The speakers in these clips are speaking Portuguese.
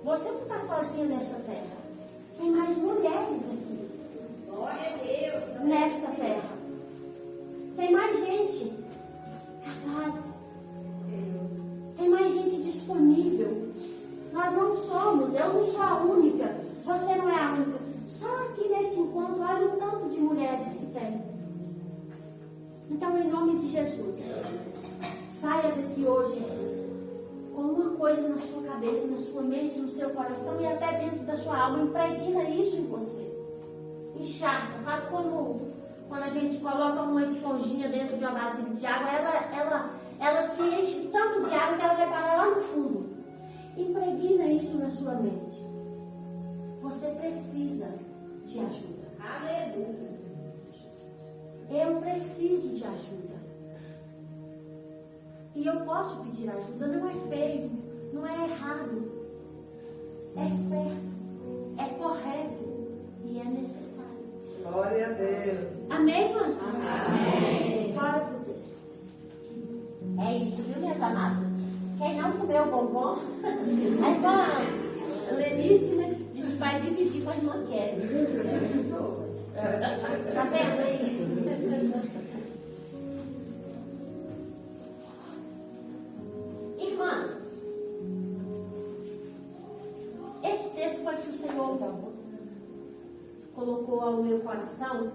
Você não está sozinha nessa terra. Tem mais mulheres aqui. Glória a Deus. Nesta terra. Tem mais gente capaz. Tem mais gente disponível. Nós não somos, eu não sou a única. Você não é a única. Só aqui neste encontro, olha o tanto de mulheres que tem. Então, em nome de Jesus, saia daqui hoje com uma coisa na sua cabeça, na sua mente, no seu coração e até dentro da sua alma. Impregna isso em você. Encharca. Faz como quando a gente coloca uma esponjinha dentro de uma vasilha de água, ela se enche tanto de água que ela vai parar lá no fundo. Impregna isso na sua mente. Você precisa de ajuda. Aleluia. Eu preciso de ajuda. E eu posso pedir ajuda. Não é feio, não é errado. É certo, é correto e é necessário. Glória a Deus. Amém, irmãs? Amém. Bora pro texto. É isso, viu, minhas amadas? Quem não comeu bombom, a irmã Leníssima disse que vai dividir com a irmã Kelly. Tá vendo aí? Irmãs, esse texto foi que o Senhor colocou ao meu coração.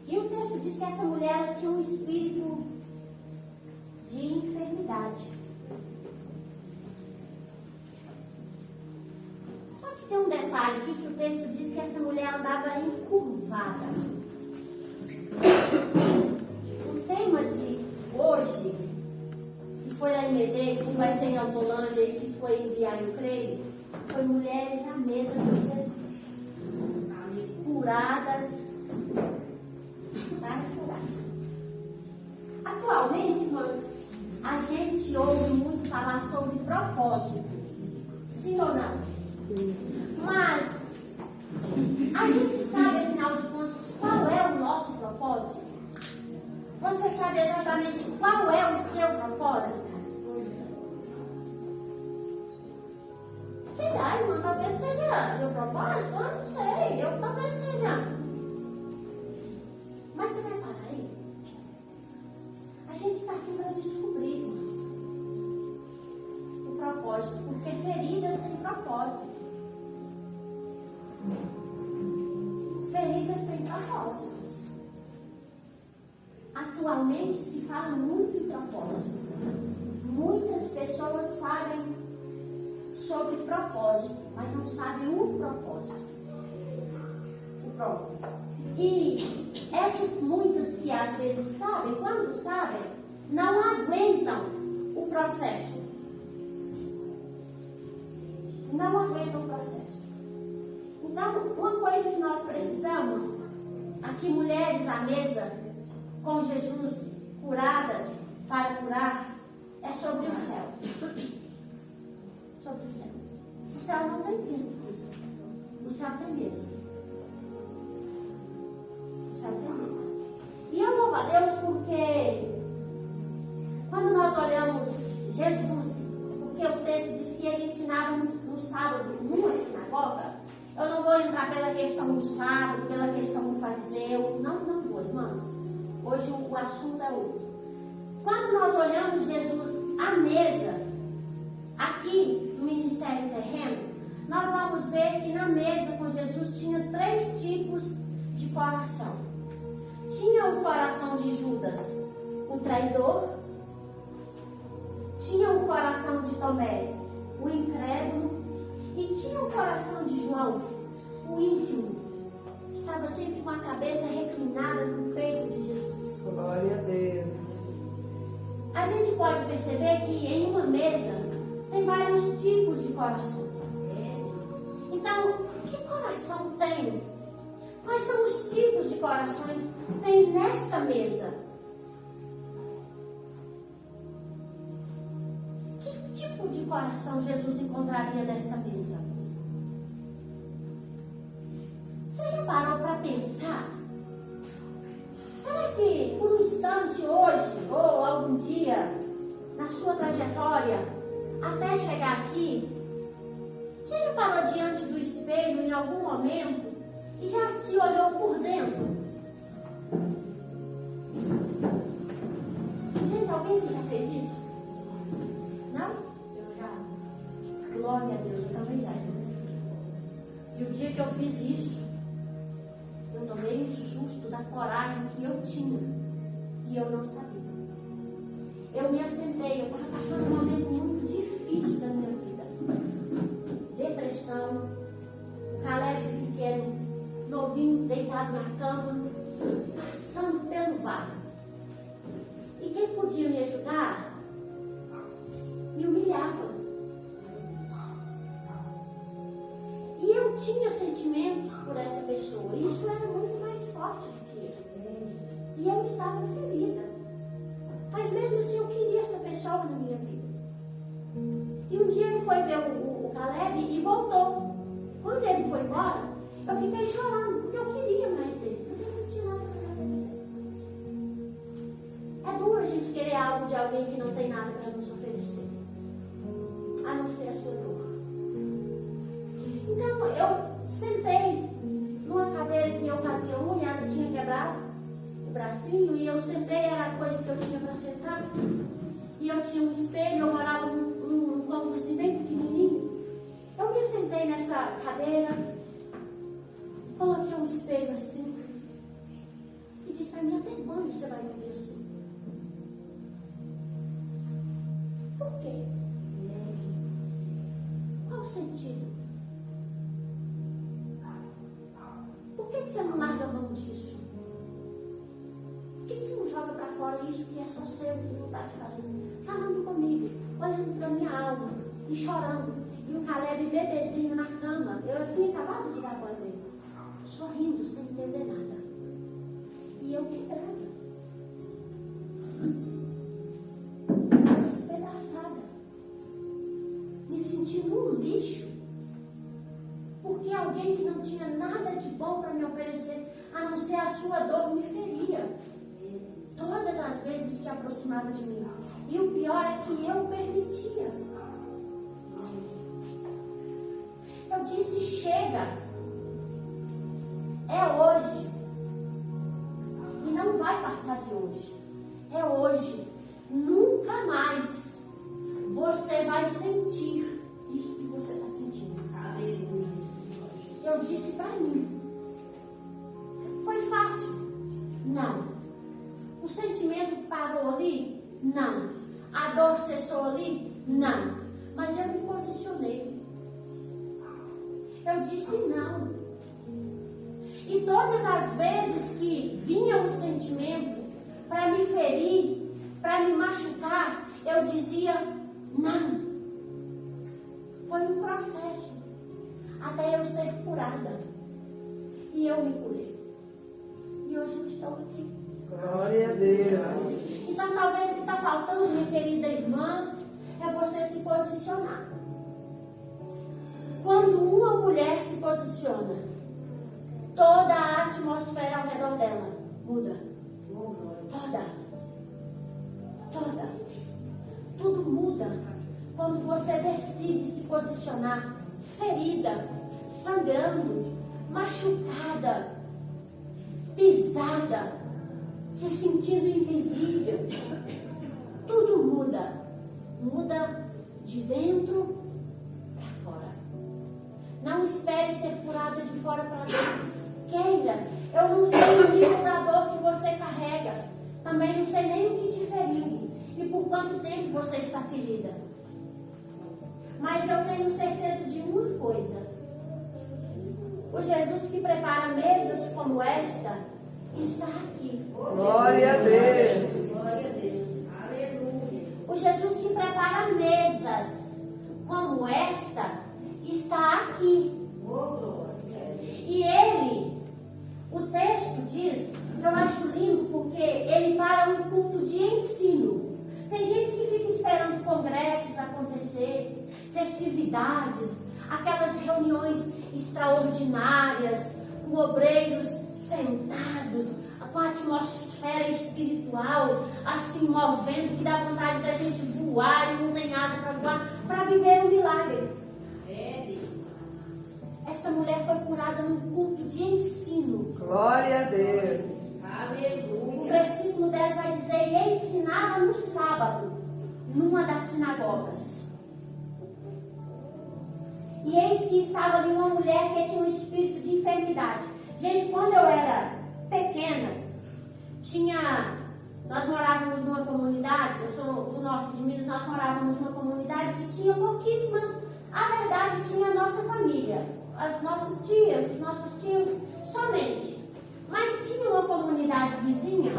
E o texto diz que essa mulher ela tinha um espírito de enfermidade. Só que tem um detalhe aqui que o texto diz que essa mulher andava encurvada. O tema de hoje, que foi lá em Medeiros, que vai ser em Albolândia e que foi em Biá, eu creio, foi mulheres à mesa de Jesus. Curadas para curar. Atualmente, irmãs, a gente ouve muito falar sobre propósito. Sim ou não? Sim. Mas a gente sabe, afinal de contas, qual é o nosso propósito? Você sabe exatamente qual é o seu propósito? Sei lá, irmão, talvez seja meu propósito, eu não sei, talvez seja. Mas você vai parar aí? A gente está aqui para descobrir, irmãos, o propósito, porque feridas têm propósito. Feridas têm propósitos. Atualmente se fala muito em propósito. Muitas pessoas sabem sobre propósito, mas não sabem o propósito. O próprio. E essas muitas que às vezes sabem, quando sabem, não aguentam o processo. Não aguentam o processo. Então, uma coisa que nós precisamos, aqui mulheres à mesa, com Jesus, curadas para curar, é sobre o céu. Sobre o céu. O céu não tem tudo isso. O céu tem mesmo. O céu tem mesmo. E eu louvo a Deus porque quando nós olhamos Jesus, porque o texto diz que ele ensinava no sábado numa sinagoga. Eu não vou entrar pela questão do sábado, pela questão do fariseu. Não vou, irmãs. Hoje o assunto é outro. Quando nós olhamos Jesus à mesa, aqui no ministério terreno, nós vamos ver que na mesa com Jesus tinha 3 tipos de coração. Tinha o coração de Judas, o traidor. Tinha o coração de Tomé, o incrédulo. E tinha o coração de João, o íntimo. Estava sempre com a cabeça reclinada no peito de Jesus. Glória a Deus. A gente pode perceber que em uma mesa tem vários tipos de corações. Então, que coração tem? Quais são os tipos de corações que tem nesta mesa? Que tipo de coração Jesus encontraria nesta mesa? Você já parou para pensar? Será que por um instante hoje, ou algum dia, na sua trajetória, até chegar aqui, você já parou diante do espelho em algum momento e já se olhou por dentro? Gente, alguém que já fez isso? Não? Eu já. Glória a Deus, eu também já. E o dia que eu fiz isso, eu tomei um susto da coragem que eu tinha. E eu não sabia. Eu me assentei, eu estava passando um momento muito difícil da minha vida. Depressão, o Caleb pequeno, novinho, deitado na cama, passando pelo vale. E quem podia me ajudar, me humilhava. E eu tinha sentimentos por essa pessoa. Isso era muito mais forte do que ele. E eu estava ferida. Mas mesmo assim eu queria essa pessoa na minha vida. E um dia ele foi ver o Caleb e voltou. Quando ele foi embora, eu fiquei chorando, porque eu queria mais dele. Mas ele não tinha nada para me oferecer. É duro a gente querer algo de alguém que não tem nada para nos oferecer. A não ser a sua dor. Então eu sentei numa cadeira que eu fazia unha, ela tinha quebrado o bracinho, e eu sentei, era a coisa que eu tinha para sentar. E eu tinha um espelho, eu morava num cômodozinho bem pequenininho. Eu me sentei nessa cadeira, coloquei um espelho assim, e disse para mim: até quando você vai viver assim? Por quê? Qual o sentido? Por que você não larga a mão disso? Por que você não joga para fora isso que é só seu que não está te fazendo? Falando comigo, olhando para minha alma e chorando. E o Caleb bebezinho na cama. Eu tinha acabado de dar banho nele, sorrindo sem entender nada. E eu quebrada, despedaçada, me sentindo um lixo. Porque alguém que não tinha nada de bom para me oferecer, a não ser a sua dor, me feria. Todas as vezes que aproximava de mim. E o pior é que eu permitia. Eu disse: chega. É hoje. E não vai passar de hoje. É hoje. Nunca mais você vai sentir isso que você está sentindo. Aleluia. Eu disse para mim: foi fácil? Não. O sentimento parou ali? Não. A dor cessou ali? Não. Mas eu me posicionei. Eu disse não. E todas as vezes que vinha o sentimento para me ferir, para me machucar, eu dizia não. Foi um processo até eu ser curada. E eu me curei. E hoje eu estou aqui. Glória a Deus. Então talvez o que está faltando, minha querida irmã, é você se posicionar. Quando uma mulher se posiciona, toda a atmosfera ao redor dela muda. Toda. Tudo muda quando você decide se posicionar, ferida, sangrando, machucada, pisada, se sentindo invisível. Tudo muda. Muda de dentro para fora. Não espere ser curada de fora para dentro. Queira. Eu não sei o nível da dor que você carrega. Também não sei nem o que te feriu. E por quanto tempo você está ferida. Mas eu tenho certeza de uma coisa. O Jesus que prepara mesas como esta está aqui. Glória a Deus. Glória a Deus. Aleluia. O Jesus que prepara mesas como esta está aqui. E ele, o texto diz, eu acho lindo porque ele para um culto de ensino. Tem gente que fica esperando congressos acontecer, festividades, aquelas reuniões extraordinárias, com obreiros sentados, com a atmosfera espiritual assim movendo, que dá vontade da gente voar voar e não tem asa para voar, para viver um milagre. Esta mulher foi curada num culto de ensino. Glória a Deus. O versículo 10 vai dizer: e ensinava no sábado, numa das sinagogas. E eis que estava ali uma mulher que tinha um espírito de enfermidade. Gente, quando eu era pequena, nós morávamos numa comunidade, eu sou do norte de Minas, nós morávamos numa comunidade que tinha pouquíssimas, a verdade, tinha a nossa família, as nossas tias, os nossos tios somente. Mas tinha uma comunidade vizinha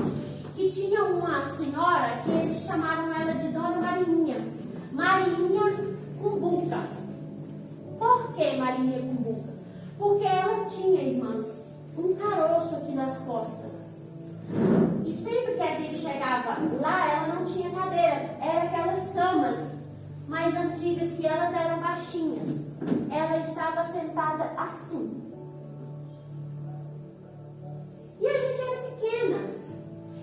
que tinha uma senhora que eles chamaram ela de Dona Marinha. Marinha Cumbuca. Por que Marinha Cumbuca? Porque ela tinha, irmãs, um caroço aqui nas costas. E sempre que a gente chegava lá, ela não tinha cadeira. Era aquelas camas mais antigas que elas eram baixinhas. Ela estava sentada assim. E a gente era pequena.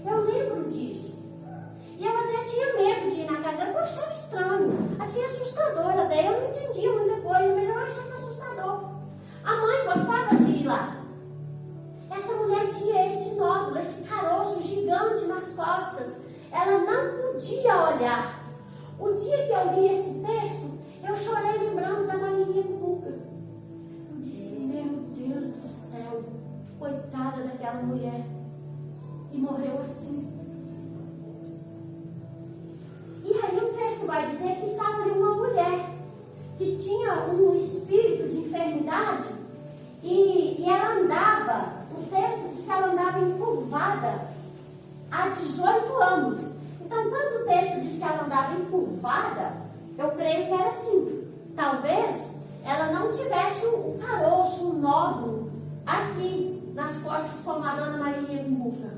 Eu lembro disso. E eu até tinha medo de ir na casa dela, porque eu achava estranho. Assim, assustador até. Eu não entendia muita coisa, mas eu achava assustador. A mãe gostava de ir lá. Esta mulher tinha este nódulo, esse caroço gigante nas costas. Ela não podia olhar. O dia que eu li esse texto, eu chorei lembrando da Marinha Cumbuca. Eu disse, meu Deus do céu, coitada daquela mulher. E morreu assim. E aí o texto vai dizer que estava ali uma mulher que tinha um espírito de enfermidade e ela andava, o texto diz que ela andava encurvada há 18 anos. Então, quando o texto diz que ela andava encurvada, eu creio que era assim. Talvez ela não tivesse o caroço, o nódulo aqui nas costas como a Dona Maria Cumbuca.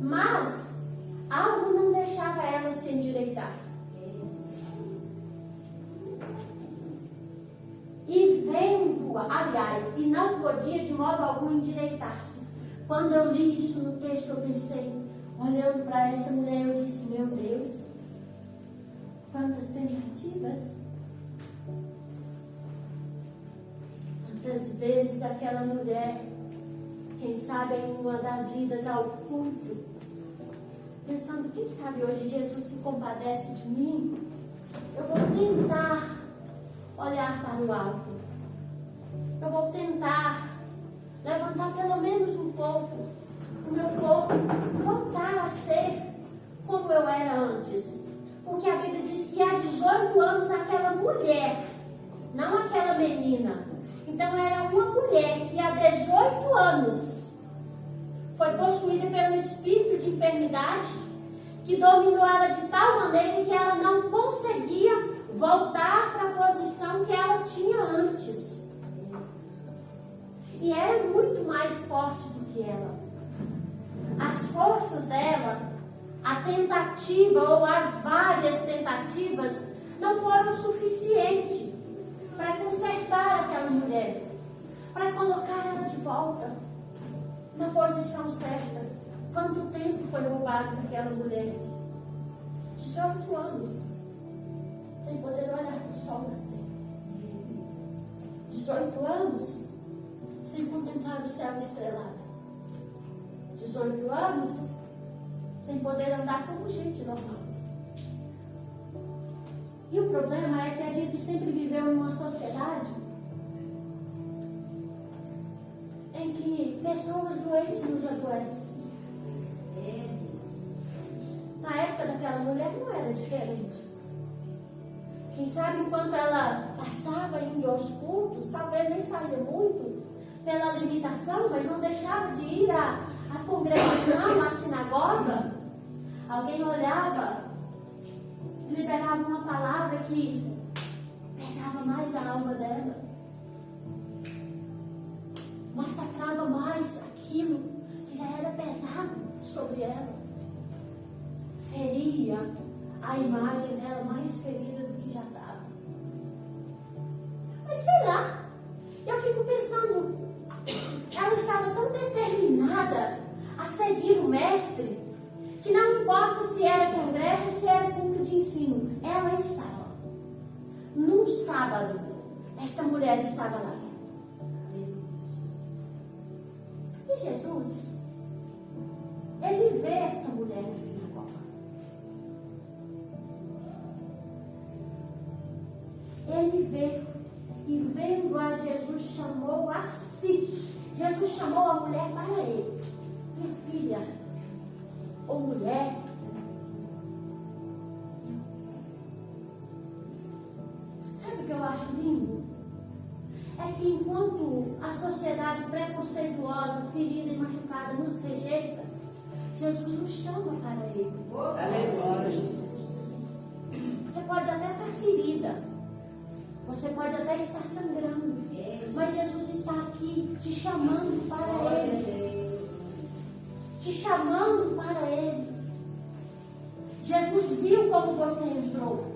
Mas algo não deixava ela se endireitar. E vendo, aliás, e não podia de modo algum endireitar-se. Quando eu li isso no texto, eu pensei, olhando para esta mulher, eu disse, meu Deus, quantas tentativas. Quantas vezes aquela mulher, quem sabe em uma das idas ao culto, pensando, quem sabe hoje Jesus se compadece de mim, eu vou tentar olhar para o alto. Eu vou tentar levantar pelo menos um pouco o meu corpo, voltar a ser como eu era antes. Porque a Bíblia diz que há 18 anos aquela mulher, não aquela menina. Então era uma mulher que há 18 anos foi possuída pelo espírito de enfermidade que dominou ela de tal maneira em que ela não conseguia voltar para a posição que ela tinha antes. E era muito mais forte do que ela. As forças dela, a tentativa ou as várias tentativas não foram suficientes para consertar aquela mulher, para colocar ela de volta na posição certa. Quanto tempo foi roubado daquela mulher? 18 anos. Sem poder olhar para o sol nascer. 18 anos sem contemplar o céu estrelado. 18 anos sem poder andar como gente normal. E o problema é que a gente sempre viveu em uma sociedade em que pessoas doentes nos adoecem. Na época daquela mulher não era diferente. Quem sabe enquanto ela passava indo aos cultos, talvez nem saía muito pela limitação, mas não deixava de ir à congregação, à sinagoga. Alguém olhava, liberava uma palavra que pesava mais a alma dela, massacrava mais aquilo que já era pesado sobre ela, feria a imagem dela mais ferida do que já estava. Mas sei lá, eu fico pensando, ela estava tão determinada a seguir o mestre, que não importa se era congresso, se era culto de ensino. Ela estava. Num sábado, esta mulher estava lá. E Jesus, ele vê esta mulher na sinagoga. Ele vê, e vendo a Jesus, chamou a si. Jesus chamou a mulher para ele. Minha filha, ou mulher, sabe o que eu acho lindo? É que enquanto a sociedade preconceituosa, ferida e machucada nos rejeita, Jesus nos chama para ele. Aleluia, Jesus. Você pode até estar ferida, você pode até estar sangrando, mas Jesus está aqui te chamando para ele. Te chamando para ele. Jesus viu como você entrou.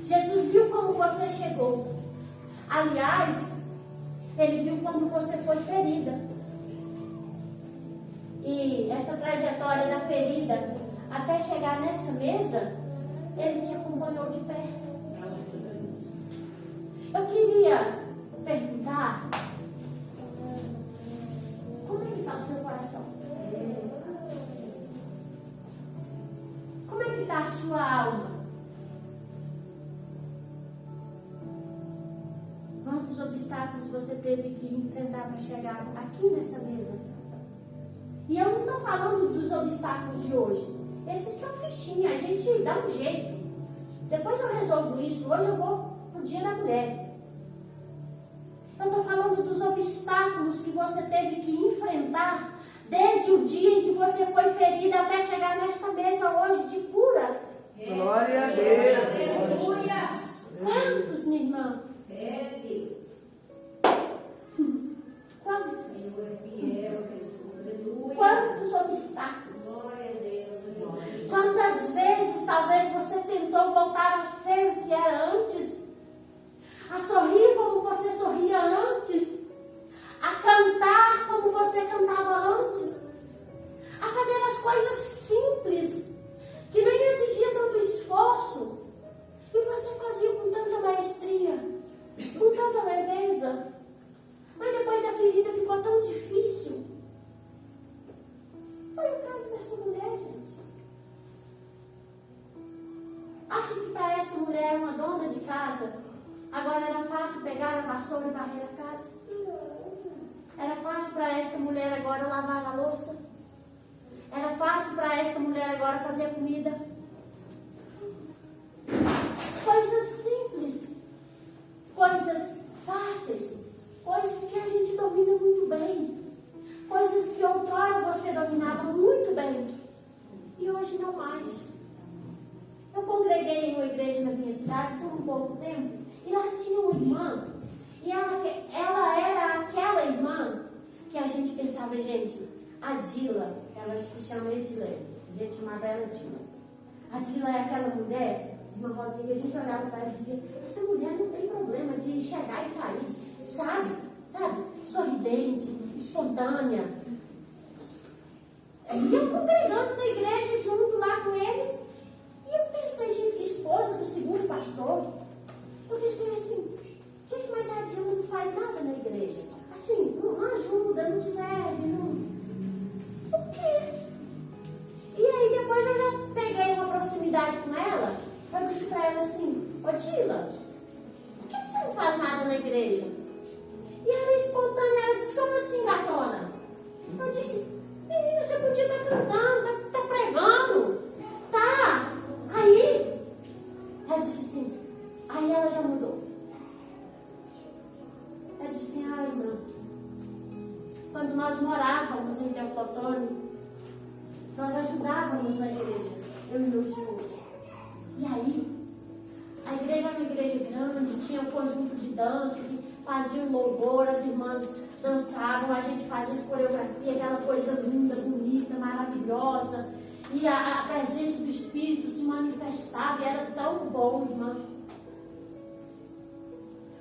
Jesus viu como você chegou. Aliás, ele viu como você foi ferida. E essa trajetória da ferida até chegar nessa mesa, ele te acompanhou de perto. Eu queria perguntar, como é que está o seu coração? Como é que está a sua alma? Quantos obstáculos você teve que enfrentar para chegar aqui nessa mesa? E eu não estou falando dos obstáculos de hoje. Esses são fichinhas, a gente dá um jeito. Depois eu resolvo isso. Hoje eu vou pro dia da mulher. Eu estou falando dos obstáculos que você teve que enfrentar desde o dia em que você foi ferida até chegar nesta mesa hoje de cura. Glória a Deus. Aleluia. Quantos, minha irmã? É Deus. Quantos? Senhor é fiel, Jesus. Aleluia. Quantos obstáculos? Glória a Deus. Aleluia. Quantas vezes talvez você tentou voltar a ser o que era antes? A sorrir como você sorria antes? A cantar como você cantava antes? A fazer as coisas simples, que nem exigia tanto esforço, e você fazia com tanta maestria, com tanta leveza. Mas depois da ferida ficou tão difícil. Foi o caso dessa mulher, gente. Acha que para esta mulher, uma dona de casa, agora era fácil pegar a vassoura e varrer a casa? Era fácil para esta mulher agora lavar a louça? Era fácil para esta mulher agora fazer comida? Coisas simples, coisas fáceis, coisas que a gente domina muito bem, coisas que outrora você dominava muito bem e hoje não mais. Eu congreguei em uma igreja na minha cidade por um pouco tempo e lá tinha uma irmã e ela era aquela irmã que a gente pensava, gente, a Dila, ela se chama Edilene, a gente chamava ela Dila. A Dila é aquela mulher, uma Rosinha, a gente olhava para ela e dizia, essa mulher não tem problema de chegar e sair, sabe, sorridente, espontânea. E eu congregando na igreja junto lá com eles, e eu pensei, gente, esposa do segundo pastor, eu pensei assim, gente, mas a Dila não faz nada na igreja, assim, não ajuda, não serve, não... Por quê? E aí depois eu já peguei uma proximidade com ela, eu disse para ela assim, ô Dila, por que você não faz nada na igreja? E ela espontânea, ela disse, como assim, gatona? Eu disse, menina, você podia estar cantando, tá pregando, tá? Aí, ela disse assim, aí ela já mudou. Ela disse assim, ai, irmã, quando nós morávamos em Teoflotone, nós ajudávamos na igreja, eu e meu esposo. E aí, a igreja era uma igreja grande, tinha um conjunto de dança que faziam louvor, as irmãs dançavam, a gente fazia as coreografias, aquela coisa linda, bonita, maravilhosa. E a presença do Espírito se manifestava e era tão bom, irmã.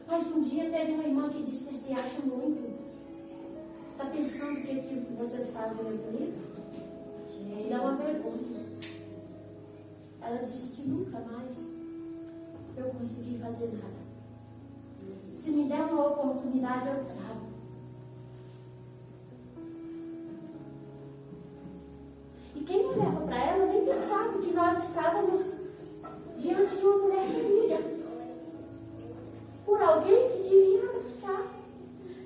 Mas um dia teve uma irmã que disse, você se acha muito? Você está pensando que aquilo que vocês fazem é bonito? Que dá uma vergonha. Ela disse assim: nunca mais eu consegui fazer nada. Se me der uma oportunidade, eu trago. E quem olhava para ela nem pensava que nós estávamos diante de uma mulher ferida por alguém que devia abraçar.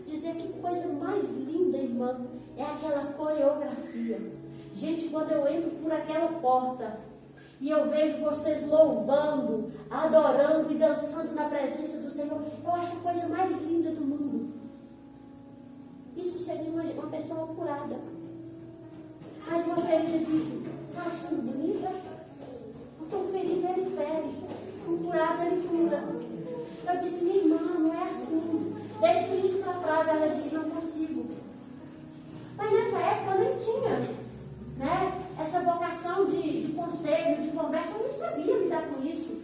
Dizer que coisa mais linda, irmã, é aquela coreografia. Gente, quando eu entro por aquela porta e eu vejo vocês louvando, adorando e dançando na presença do Senhor, eu acho a coisa mais linda do mundo. Isso seria uma pessoa curada. Mas uma ferida disse: está achando bonita? Então ferido ele fere, um curado ele cura. Eu disse: minha irmã, não é assim. Deixa isso para trás. Ela disse: não consigo. Mas nessa época eu nem tinha, né, essa vocação de conselho, de conversa. Eu nem sabia lidar com isso.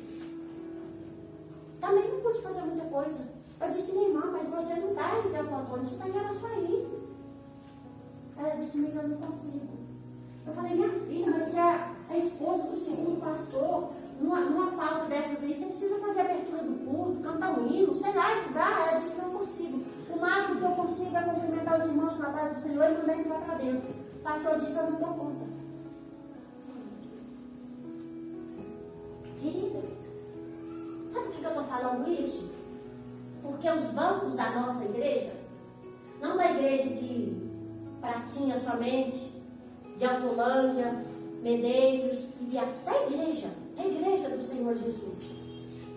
Também não pude fazer muita coisa. Eu disse: minha irmã, mas você não está em Campo Antônio, você está em Araçuaí. Ela disse: mas eu não consigo. Eu falei: minha filha, mas você é a esposa do segundo pastor. Numa falta dessas aí, você precisa fazer a abertura do culto, cantar um hino, sei lá, ajudar. Ela disse: não consigo. O máximo que eu consigo é cumprimentar os irmãos na paz do Senhor e mandar entrar para dentro. O pastor disse: eu não dou conta. Querida, sabe por que eu estou falando isso? Porque os bancos da nossa igreja, não da igreja de Pratinha somente, de Autolândia, Medeiros, da igreja do Senhor Jesus,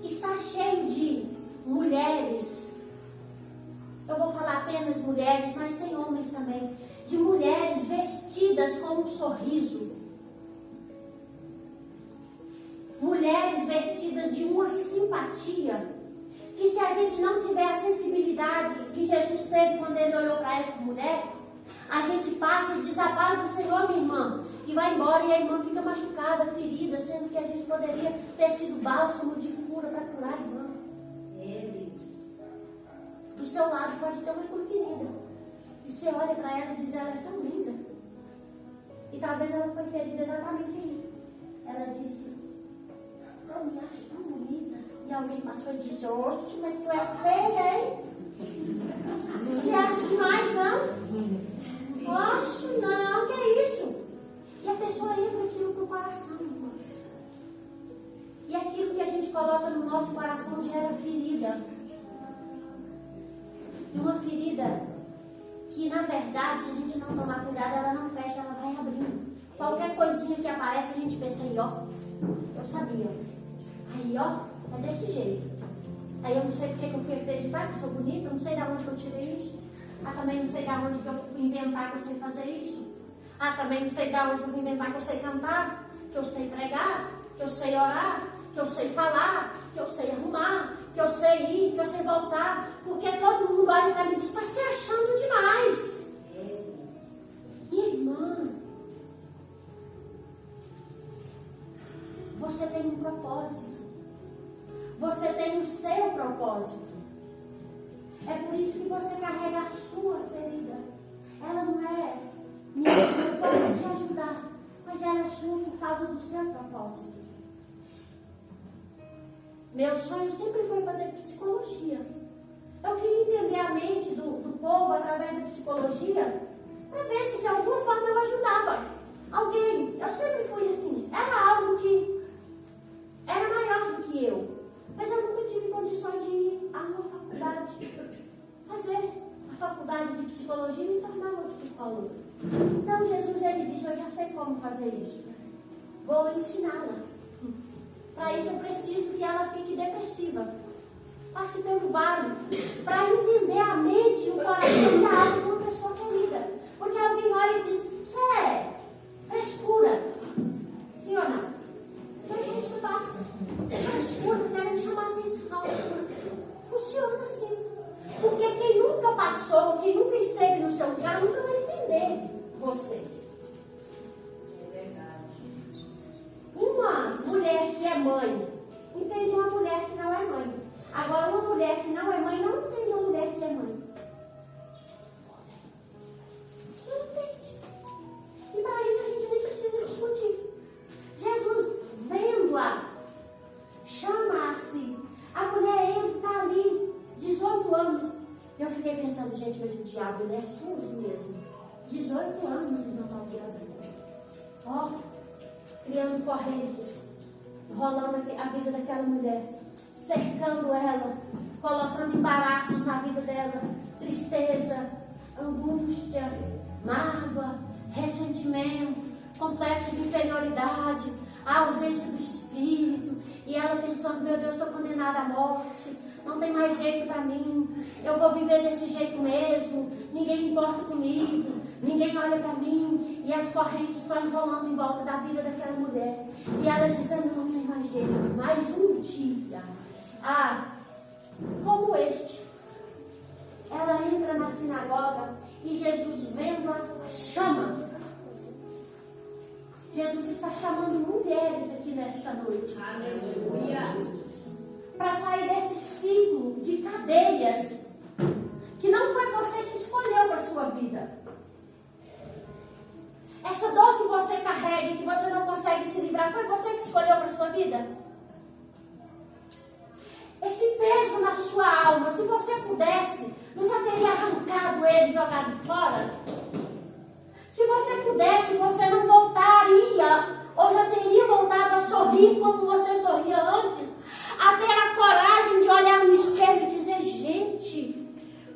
está cheio de mulheres. Eu vou falar apenas mulheres, mas tem homens também. De mulheres vestidas com um sorriso. Mulheres vestidas de uma simpatia. Que se a gente não tiver a sensibilidade que Jesus teve quando ele olhou para essa mulher, a gente passa e diz: a paz do Senhor, minha irmã, e vai embora, e a irmã fica machucada, ferida, sendo que a gente poderia ter sido bálsamo de cura para curar a irmã. Do seu lado pode ter uma irmã ferida, e você olha para ela e diz: ela é tão linda. E talvez ela foi ferida exatamente aí. Ela disse: eu me acho tão bonita. E alguém passou e disse: oxe, mas tu é feia, hein? Você acha demais, não? Oxe, não, que é isso? E a pessoa entra aquilo pro coração, irmãos. E aquilo que a gente coloca no nosso coração gera ferida. E uma ferida que, na verdade, se a gente não tomar cuidado, ela não fecha, ela vai abrindo. Qualquer coisinha que aparece, a gente pensa: aí, ó, eu sabia. Aí, ó, é desse jeito. Aí eu não sei porque que eu fui acreditar que eu sou bonita, eu não sei de onde que eu tirei isso. Também não sei de onde que eu fui inventar que eu sei fazer isso. Também não sei de onde que eu fui inventar que eu sei cantar, que eu sei pregar, que eu sei orar, que eu sei falar, que eu sei arrumar, que eu sei ir, que eu sei voltar. Porque todo mundo olha para mim e diz: está se achando demais. Minha irmã, você tem um propósito. Você tem o seu propósito. É por isso que você carrega a sua ferida. Ela não é minha, eu posso te ajudar, mas ela é sua por causa do seu propósito. Meu sonho sempre foi fazer psicologia. Eu queria entender a mente do povo através da psicologia, para ver se de alguma forma eu ajudava alguém. Eu sempre fui assim. Era algo que era maior do que eu. Mas eu nunca tive condições de ir a uma faculdade, fazer a faculdade de psicologia e me tornar uma psicóloga. Então Jesus, ele disse: eu já sei como fazer isso. Vou ensiná-la. Para isso eu preciso que ela fique depressiva. Passe pelo vale. Para entender a mente e o coração e a alma de uma pessoa ferida. Porque alguém olha e diz: isso é frescura. Sim ou não? Gente, isso passa. Você frescura, querem chamar a atenção. Funciona assim. Porque quem nunca passou, quem nunca esteve no seu lugar, nunca vai entender você. Uma mulher que é mãe entende uma mulher que não é mãe. Agora, uma mulher que não é mãe não entende uma mulher que é mãe. Não entende. E para isso a gente nem precisa discutir. Jesus, vendo ele é sujo mesmo. 18 anos, irmã Fabiana. Ó, criando correntes, rolando a vida daquela mulher, cercando ela, colocando embaraços na vida dela, tristeza, angústia, mágoa, ressentimento, complexo de inferioridade, a ausência do Espírito, e ela pensando, meu Deus, estou condenada à morte, não tem mais jeito para mim, eu vou viver desse jeito mesmo, ninguém importa comigo, ninguém olha para mim, e as correntes só enrolando em volta da vida daquela mulher, e ela dizendo, não tem mais jeito, mais um dia, como este, ela entra na sinagoga, e Jesus vendo-a, chama. Jesus está chamando mulheres aqui nesta noite. Aleluia. Para sair desse ciclo de cadeias que não foi você que escolheu para a sua vida. Essa dor que você carrega e que você não consegue se livrar, foi você que escolheu para a sua vida? Esse peso na sua alma, se você pudesse, não já teria arrancado ele e jogado fora? Se você pudesse, você não voltaria, ou já teria voltado a sorrir como você sorria antes, a ter a coragem de olhar no espelho e dizer, gente,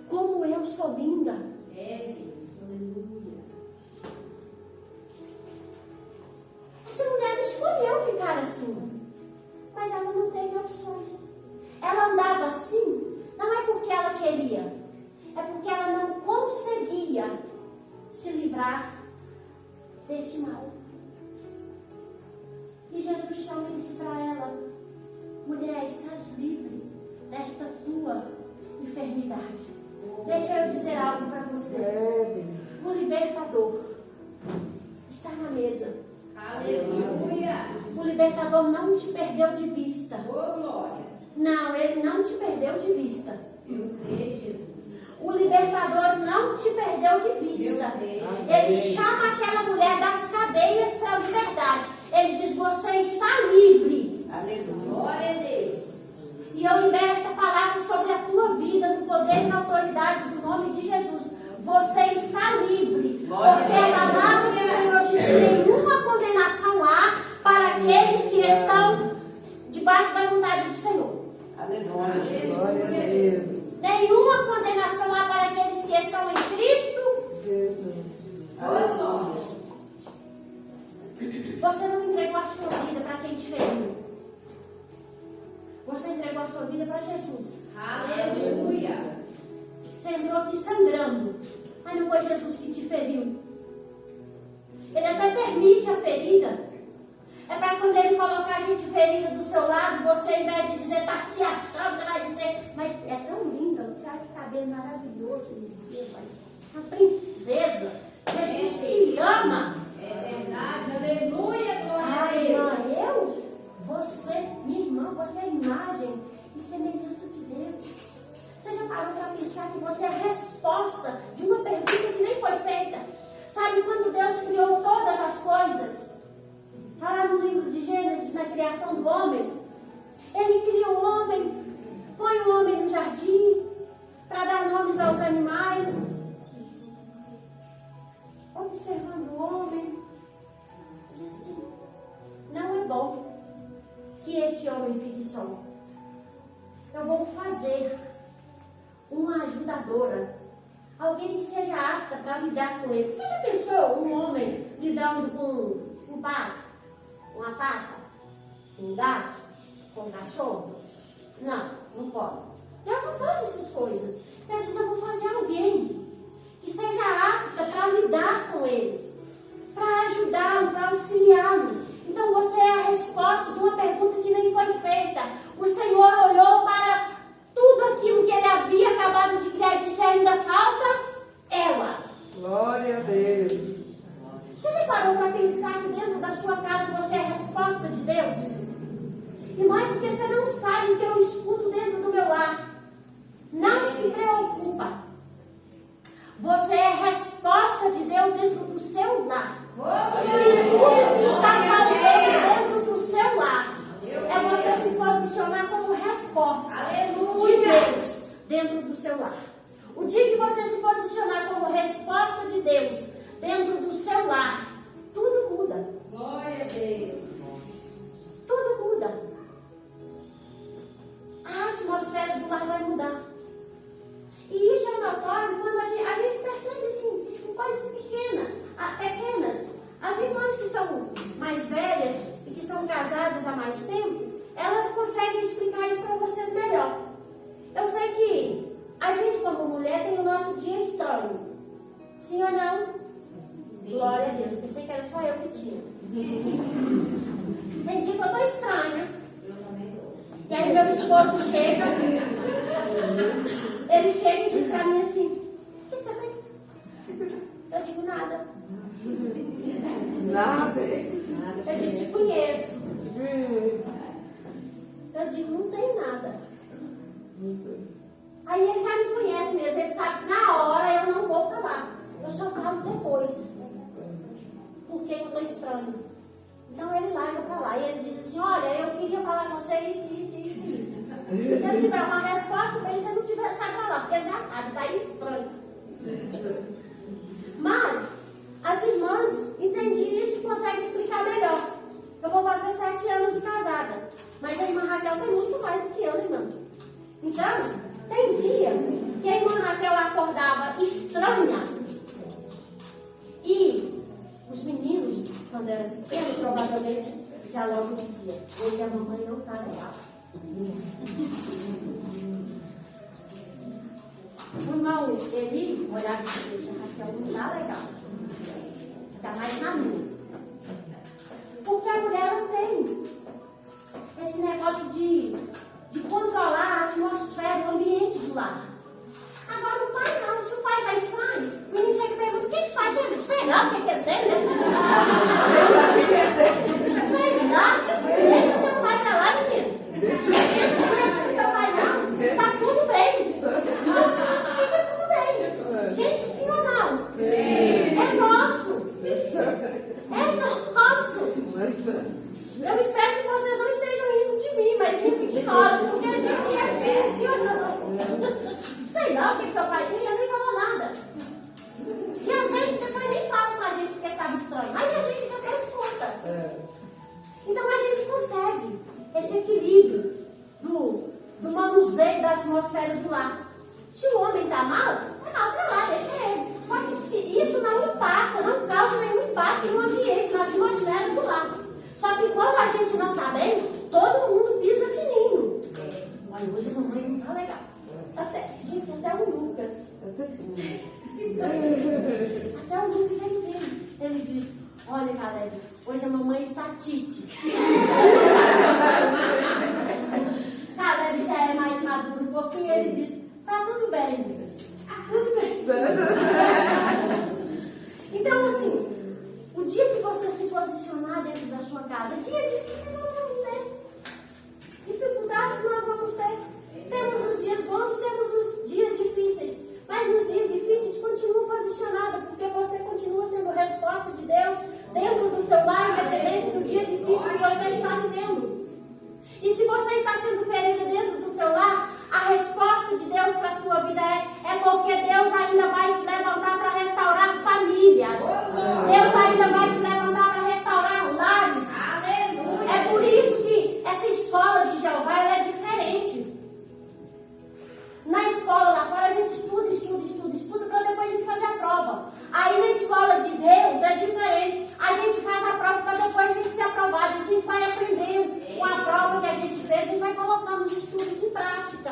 como eu sou linda. Deus, aleluia. Essa mulher não escolheu ficar assim, mas ela não teve opções. Ela andava assim, não é porque ela queria, é porque ela não conseguia se livrar deste mal. E Jesus chama e diz para ela, mulher, estás livre desta tua enfermidade. Deixa eu dizer algo para você. O libertador está na mesa. Aleluia. O libertador não te perdeu de vista. Oh, glória. Não, ele não te perdeu de vista. Eu creio, Jesus. O libertador não te perdeu de vista. Ele chama aquela mulher das cadeias para a liberdade. Ele diz, você está livre. Aleluia. Glória a Deus. E eu libero esta palavra sobre a tua vida, no poder e na autoridade do nome de Jesus. Você está livre. Porque a palavra do Senhor diz que nenhuma condenação há para aqueles que estão debaixo da vontade do Senhor. Aleluia. Glória a Deus. Nenhuma condenação há para aqueles que estão em Cristo. Jesus. Aleluia. Você não entregou a sua vida para quem te feriu. Você entregou a sua vida para Jesus. Aleluia. Você entrou aqui sangrando, mas não foi Jesus que te feriu. Ele até permite a ferida. É para quando ele colocar a gente ferida do seu lado, você, ao invés de dizer, está se achando, você vai dizer, mas é tão linda, você acha que cabelo maravilhoso, uma princesa. Jesus te ama. É verdade. Aleluia. Glória a Ai, Deus. irmã, você, minha irmã, você é imagem e semelhança de Deus. Você já parou para pensar que você é a resposta de uma pergunta que nem foi feita? Sabe quando Deus criou todas as coisas? Lá no livro de Gênesis, na criação do homem, ele criou o homem, põe o homem no jardim, para dar nomes aos animais, observando o homem, disse, não é bom que este homem fique só. Eu vou fazer uma ajudadora, alguém que seja apta para lidar com ele. Você já pensou um homem lidando com um pato? Uma pata, um gato, com um cachorro? Não, não pode. Deus não faz essas coisas. Deus diz, eu vou fazer alguém que seja apta para lidar com ele, para ajudá-lo, para auxiliá-lo. Então você é a resposta de uma pergunta que nem foi feita. O Senhor olhou para tudo aquilo que ele havia acabado de criar e disse, ainda falta ela. Glória a Deus. Você já parou para pensar que dentro da sua casa você é a resposta de Deus? Irmã, é porque você não sabe o que eu escuto dentro do meu lar. Não se preocupa. Você é a resposta de Deus dentro do seu lar. E tudo que está faltando dentro do seu lar é você se posicionar como resposta de Deus dentro do seu lar. O dia que você se posicionar como são casadas há mais tempo, elas conseguem explicar isso para vocês melhor. Eu sei que a gente, como mulher, tem o nosso dia estranho. Sim ou não? Sim. Glória a Deus. Pensei que era só eu que tinha. Tem dia que eu tô estranha. E aí meu esposo chega, ele chega e diz pra mim assim: o que você tem? Eu digo nada. Nada. Eu digo, te conheço. Eu digo, não tem nada. Aí ele já me conhece mesmo, ele sabe que na hora eu não vou falar. Eu só falo depois. Porque eu estou estranho. Então ele larga pra lá. E ele diz assim: olha, eu queria falar com você isso. Se eu tiver uma resposta, bem, se eu não tiver, sai pra lá, porque ele já sabe, tá aí estranho. Mas as irmãs entendem isso e conseguem explicar melhor. Eu vou fazer 7 anos de casada. Mas a irmã Raquel tem muito mais do que eu, irmã. Então, tem dia que a irmã Raquel acordava estranha. E os meninos, quando eram pequenos, provavelmente já logo diziam: hoje a mamãe não está legal. O irmão Eli olhava e dizia: Raquel não está legal. Está mais na minha. Porque a mulher não tem esse negócio de controlar a atmosfera, o ambiente do lar. Agora o pai não, se o pai está estranho, o menino chega e pergunta: o que o pai tem? Sei lá o que ele tem, né? Sei lá, deixa seu pai pra lá, menino. Não seu pai não, tá tudo bem. Fica tudo bem. Gente, sim ou não? Sim. É nosso. É nosso. Eu espero que vocês não estejam rindo de mim, mas rindo de nós, porque a gente é assim, sim ou não? Sei lá o que seu pai tem, ele nem falou nada. E às vezes depois nem fala com a gente porque estava estranho, mas a gente depois conta. Então a gente consegue esse equilíbrio do manuseio da atmosfera do lar. Se o homem está mal pra lá, deixa ele. Só que se isso não impacta, não causa nenhum impacto no ambiente, na atmosfera do lar. Só que quando a gente não está bem, todo mundo pisa fininho. Olha, hoje a mamãe não está legal. Até o Lucas. Até o Lucas já entende. Ele diz: olha, Caleb, hoje a mamãe está tite. Caleb já é mais maduro um pouquinho, ele diz: tá tudo bem, Lucas. Tudo bem. Então, assim, o dia que você se posicionar dentro da sua casa, dias difíceis nós vamos ter. Dificuldades nós vamos ter. Temos os dias bons e temos os dias difíceis. Mas nos dias difíceis, continua posicionada, porque você continua sendo resposta de Deus dentro do seu lar, independente do dia difícil que você está vivendo. E se você está sendo ferida dentro do seu lar, a resposta de Deus para a tua vida é porque Deus ainda vai te levantar para restaurar famílias. Deus ainda vai te levantar para restaurar lares. Aleluia. É por isso que essa escola de Jeová ela é diferente. Na escola lá fora a gente estuda para depois a gente fazer a prova. Aí na escola de Deus é diferente. A gente faz a prova para depois a gente ser aprovado. A gente vai aprendendo com a prova que a gente fez, a gente vai colocando os estudos em prática.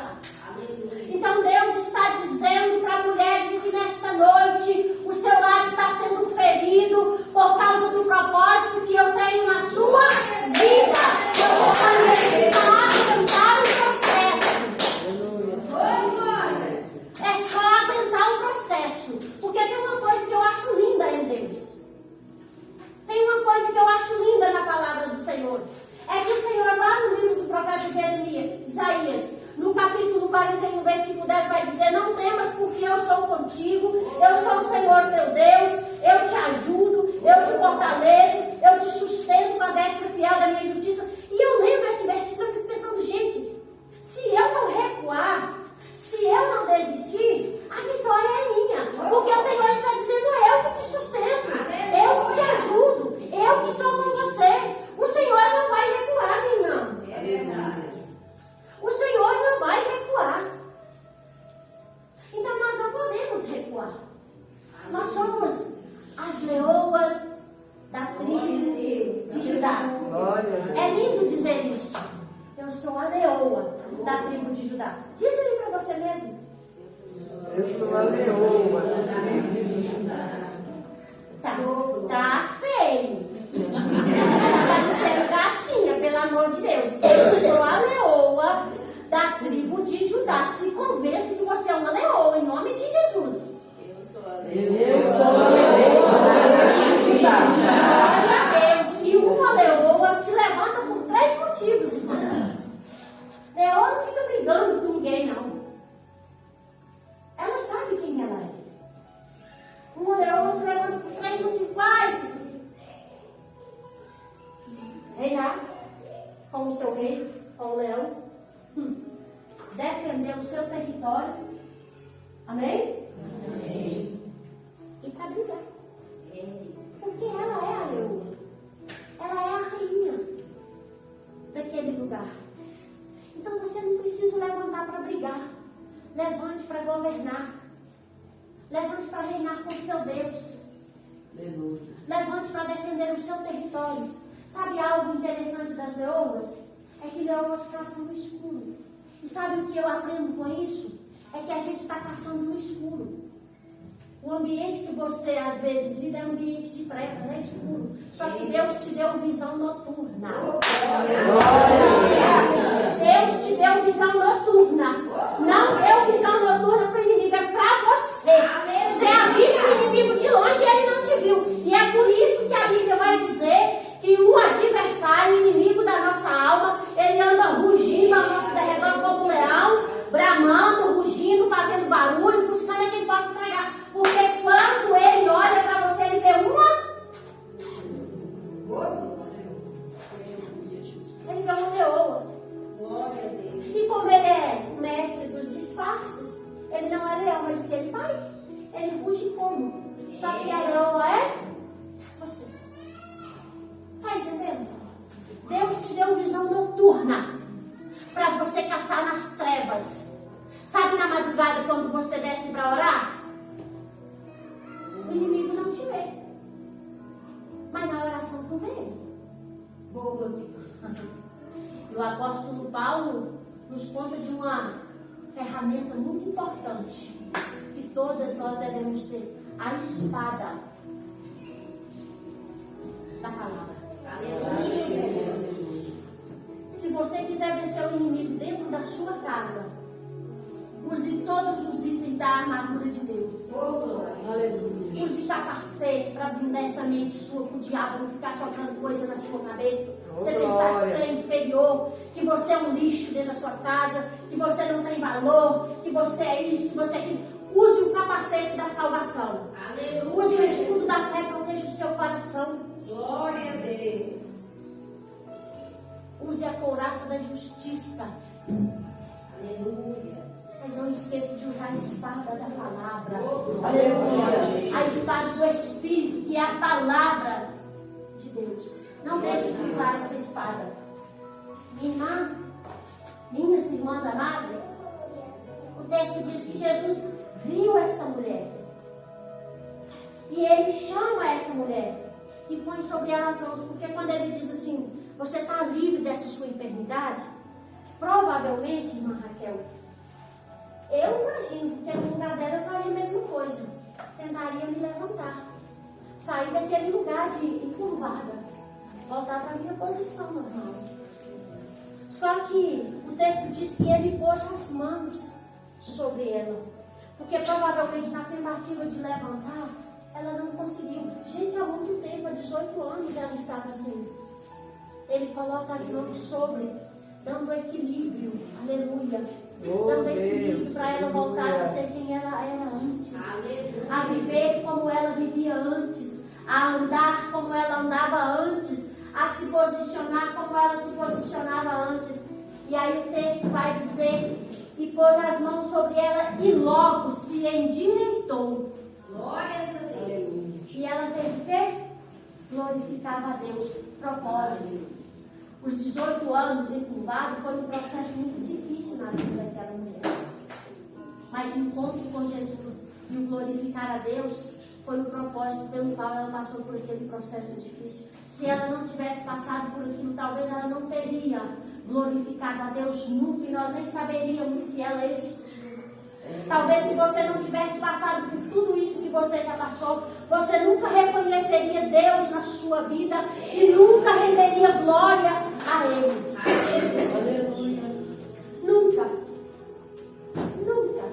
Então Deus está dizendo para mulheres que nesta noite o seu lar está sendo ferido por causa do propósito que eu tenho na sua vida. Você só necessita aguentar o processo. É só aguentar o processo. Porque tem uma coisa que eu acho linda em Deus. Tem uma coisa que eu acho linda na palavra do Senhor. É que o Senhor, lá no livro do profeta Isaías, no capítulo 41, versículo 10, vai dizer: não temas, porque eu estou contigo, eu sou o Senhor teu Deus, eu te ajudo, eu te fortaleço, eu te sustento com a destra fiel da minha justiça. E eu lembro esse versículo e fico pensando: gente, se eu não recuar, se eu não desistir, a vitória é minha. Porque o Senhor está dizendo: eu que te sustento, eu que te ajudo, eu que sou com você. O Senhor não vai recuar, minha irmã. É verdade. O Senhor não vai recuar. Então nós não podemos recuar. Nós somos as leoas da tribo de Judá. Glória a Deus. É lindo dizer isso. Eu sou a leoa da tribo de Judá. Diz ele para você mesmo. Eu sou a leoa da tribo de Judá. Tá feio. Tá dizendo gatinha, pelo amor de Deus. Eu sou a leoa da tribo de Judá. Se convença que você é uma leoa, em nome de Jesus. Eu sou a Eu sou a leoa da tribo de Judá. Glória a Deus. E uma leoa se levanta por 3 motivos, irmãos. Leoa não fica brigando com ninguém, não. Ela sabe quem ela é. Uma leoa se levanta por 3 motivos. Quais? Reinar com o seu rei, com o leão. Defender o seu território. Amém? Amém. E para brigar. Porque ela é a leoa. Ela é a rainha daquele lugar. Então você não precisa levantar para brigar. Levante para governar. Levante para reinar com o seu Deus. Aleluia. Levante para defender o seu território. Sabe algo interessante das leoas? É que leoas caçam no escuro. E sabe o que eu aprendo com isso? É que a gente está caçando no escuro. O ambiente que você às vezes lida é um ambiente de trevas, é escuro. Só que Deus te deu visão noturna. Deus te deu visão noturna. Não deu visão noturna para o inimigo, é para você. Você avista o inimigo de longe e ele não te viu. E é por isso que a Bíblia vai dizer que o adversário, o inimigo da nossa alma, ele anda rugindo ao nosso derredor como um leão, bramando, rugindo, fazendo barulho, buscando a quem possa tragar. Porque quando ele olha para você, ele vê ele vê uma leoa. Glória a Deus. E como ele é o mestre dos disfarces, ele não é leão, mas o que ele faz? Ele ruge como? Só que a leoa é você. Tá entendendo? Deus te deu visão noturna para você caçar nas trevas. Sabe na madrugada quando você desce para orar? O inimigo não te vê. Mas na oração tu vê ele. E o apóstolo Paulo nos conta de uma ferramenta muito importante que todas nós devemos ter: a espada da palavra. Aleluia. Se você quiser vencer o inimigo dentro da sua casa, use todos os itens da armadura de Deus. Aleluia. Use capacete para blindar essa mente sua para o diabo não ficar soprando coisa na sua cabeça. Você pensar que você é inferior, que você é um lixo dentro da sua casa, que você não tem valor, que você é isso, que você é aquilo. Use o capacete da salvação. Aleluia. Use o escudo da fé, proteja o seu coração. Glória a Deus. Use a couraça da justiça. Aleluia. Mas não esqueça de usar a espada da palavra. Aleluia. A espada do Espírito, que é a palavra de Deus. Não deixe de usar essa espada. Minhas irmãs amadas, o texto diz que Jesus viu esta mulher. E ele chama essa mulher e põe sobre ela as mãos. Porque quando ele diz assim, você está livre dessa sua enfermidade, provavelmente, irmã Raquel, eu imagino que no lugar dela eu faria a mesma coisa. Tentaria me levantar. Sair daquele lugar de encurvada. Voltar para a minha posição normal. Só que o texto diz que ele pôs as mãos sobre ela. Porque provavelmente na tentativa de levantar, ela não conseguiu. Gente, há muito tempo, há 18 anos ela estava assim. Ele coloca as mãos sobre, dando equilíbrio. Aleluia. Dando equilíbrio para ela voltar a ser quem ela era antes. Aleluia. A viver como ela vivia antes. A andar como ela andava antes. A se posicionar como ela se posicionava antes. E aí o texto vai dizer: e pôs as mãos sobre ela e logo se endireitou. Glória a Deus. E ela fez o quê? Glorificava a Deus. Propósito. Os 18 anos encurvado foi um processo muito difícil na vida daquela mulher. Mas o encontro com Jesus e o glorificar a Deus Foi o propósito pelo qual ela passou por aquele processo difícil. Se ela não tivesse passado por aquilo, talvez ela não teria glorificado a Deus nunca e nós nem saberíamos que ela existia. Talvez se você não tivesse passado por tudo isso que você já passou, você nunca reconheceria Deus na sua vida e nunca renderia glória a Ele. Aleluia. Nunca. Nunca.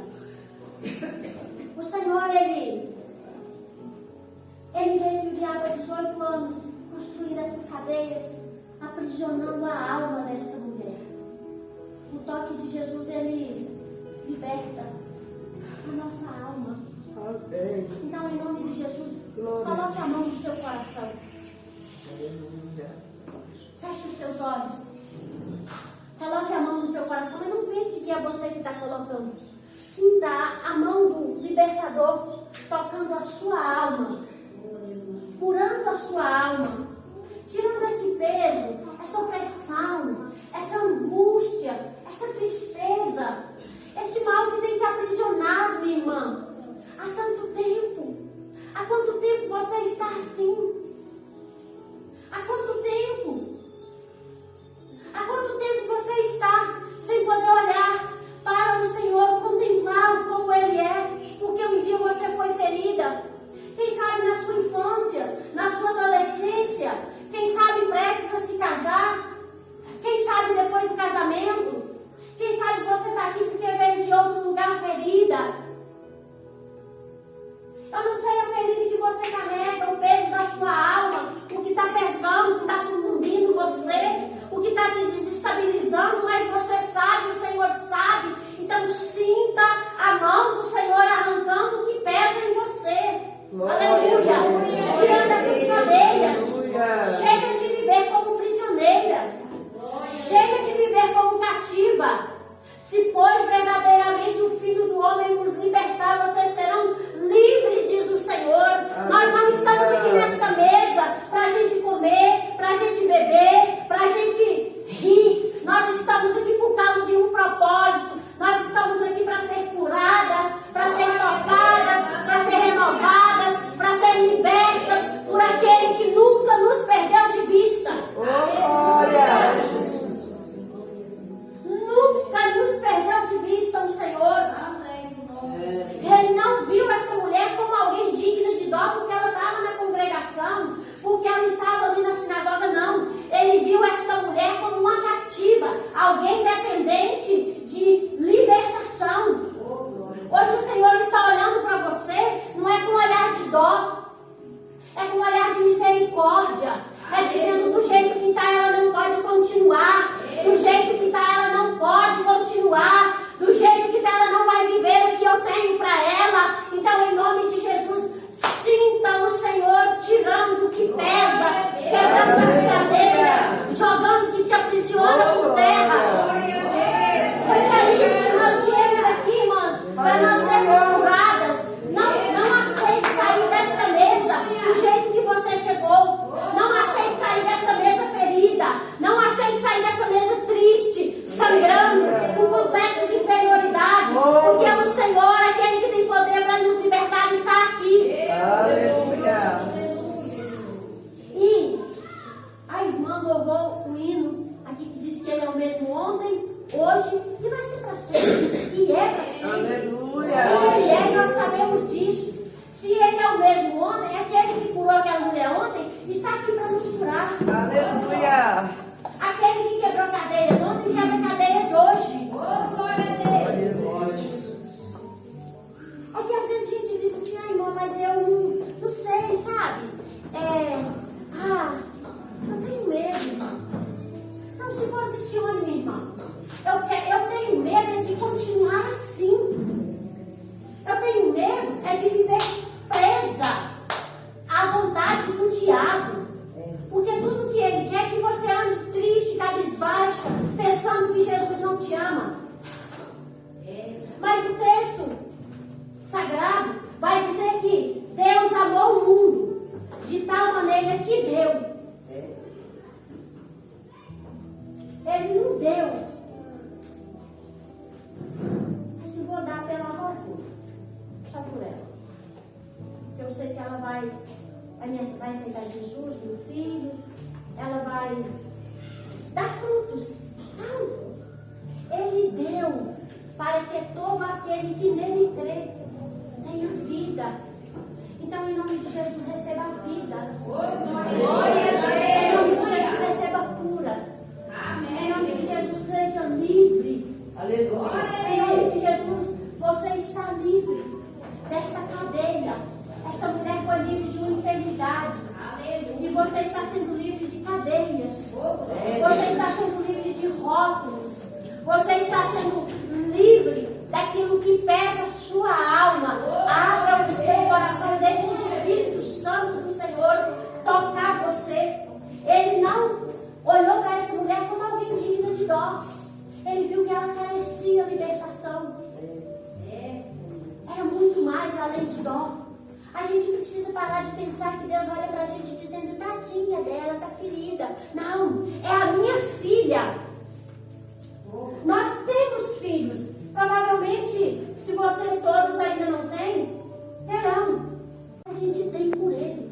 O Senhor, Ele veio que o diabo há 18 anos construindo essas cadeias, aprisionando a alma desta mulher. O toque de Jesus, Ele liberta a nossa alma. Amém. Então, em nome de Jesus, Glória. coloque a mão no seu coração. Aleluia. Feche os seus olhos. Coloque a mão no seu coração, mas não pense que é você que está colocando. Sinta a mão do libertador tocando a sua alma, curando a sua alma, tirando esse peso, essa opressão, essa angústia, essa tristeza, esse mal que tem te aprisionado, minha irmã, há tanto tempo. Há quanto tempo você está assim? Há quanto tempo? Há quanto tempo você está sem poder olhar para o Senhor, contemplá-lo como Ele é? Porque um dia você foi ferida. Quem sabe na sua infância, na sua adolescência. Quem sabe prestes a se casar. Quem sabe depois do casamento. Quem sabe você está aqui porque veio de outro lugar ferida. Eu não sei a ferida que você carrega, o peso da sua alma, o que está pesando, o que está sucumbindo você, o que está te desestabilizando, mas você sabe, o Senhor sabe. Então sinta a mão do Senhor arrancando o que pesa em você. Aleluia! Tirando essas cadeias. Chega de viver como prisioneira. Chega de viver como cativa. Se, pois, verdadeiramente o Filho do Homem vos libertar, vocês serão livres, diz o Senhor. Nós não estamos aqui nesta mesa para a gente comer, para a gente beber, para a gente rir. Nós estamos aqui por causa de um propósito. Nós estamos aqui para ser curadas, para ser tocadas, para ser renovadas, para ser libertas por aquele que nunca nos perdeu de vista. Glória! Nunca nos perdeu de vista o Senhor. Ele não viu essa mulher como alguém digna de dó porque ela estava na congregação, porque ela estava ali na sinagoga, não. Ele viu esta mulher como uma cativa, alguém dependente de libertação. Hoje o Senhor está olhando para você, não é com um olhar de dó, é com um olhar de misericórdia. É dizendo, do jeito que está ela não pode continuar, do jeito que está ela não pode continuar, do jeito que está ela não vai viver o que eu tenho para ela. Então, em nome de Jesus, sinta o Senhor tirando o que pesa, quebrando as cadeias, jogando o que te aprisiona por terra. Porque é isso que nós viemos aqui, irmãos, para nós sermos curadas. Não aceite sair desta mesa do jeito que você chegou. Não aceite sair desta mesa ferida. Não aceite sair desta mesa triste, sangrando, com complexo de inferioridade. Porque o Senhor, aquele que tem poder para nos libertar, está aqui. Aleluia! E a irmã louvou o hino aqui que diz que ele é o mesmo ontem, hoje e vai ser para sempre. E é para sempre. Aleluia! Ele é, nós sabemos disso. Se ele é o mesmo ontem, aquele que curou aquela mulher ontem, está aqui para nos curar. Aleluia! Aquele que quebrou cadeias ontem, quebra cadeias hoje. Glória a Deus. É que às vezes a gente diz assim, ai irmã, mas eu não sei, sabe? Eu tenho medo. Não se posicione, minha irmã. Eu tenho medo de continuar assim. Eu tenho medo de viver presa à vontade do diabo. Porque tudo que ele quer é que você ande triste, cabisbaixa, pensando que Jesus não te ama. Mas o texto sagrado vai dizer que Deus amou o mundo de tal maneira que deu. Ele não deu. Mas eu vou dar pela Rosinha. Só por ela. Eu sei que ela vai aceitar Jesus, meu filho, ela vai dar frutos. Não. Ele deu para que todo aquele que nele crê tenha vida. Então, em nome de Jesus, receba a vida. Glória a Deus. Em nome de Jesus, receba a cura. Em nome de Jesus, seja livre. Aleluia. Em nome de Jesus, você está livre desta cadeia. Esta mulher foi livre de uma enfermidade. E você está sendo livre de cadeias. Você está sendo livre de rótulos. Você está sendo livre daquilo que pesa a sua alma. Abra o seu coração, deixe o Espírito Santo do Senhor tocar você. Ele não olhou para essa mulher como alguém digna de dó. Ele viu que ela carecia de libertação. Era muito mais além de dó. A gente precisa parar de pensar que Deus olha para a gente dizendo, tadinha dela, está ferida. Não, é a minha filha. Nós temos filhos. Provavelmente, se vocês todos ainda não têm, terão. A gente tem por ele.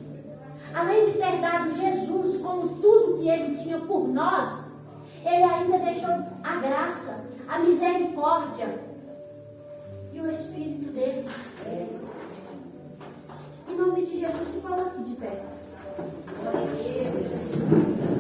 Além de ter dado Jesus com tudo que ele tinha por nós, ele ainda deixou a graça, a misericórdia e o Espírito dele. Em nome de Jesus, se coloque de pé. Glória a Deus.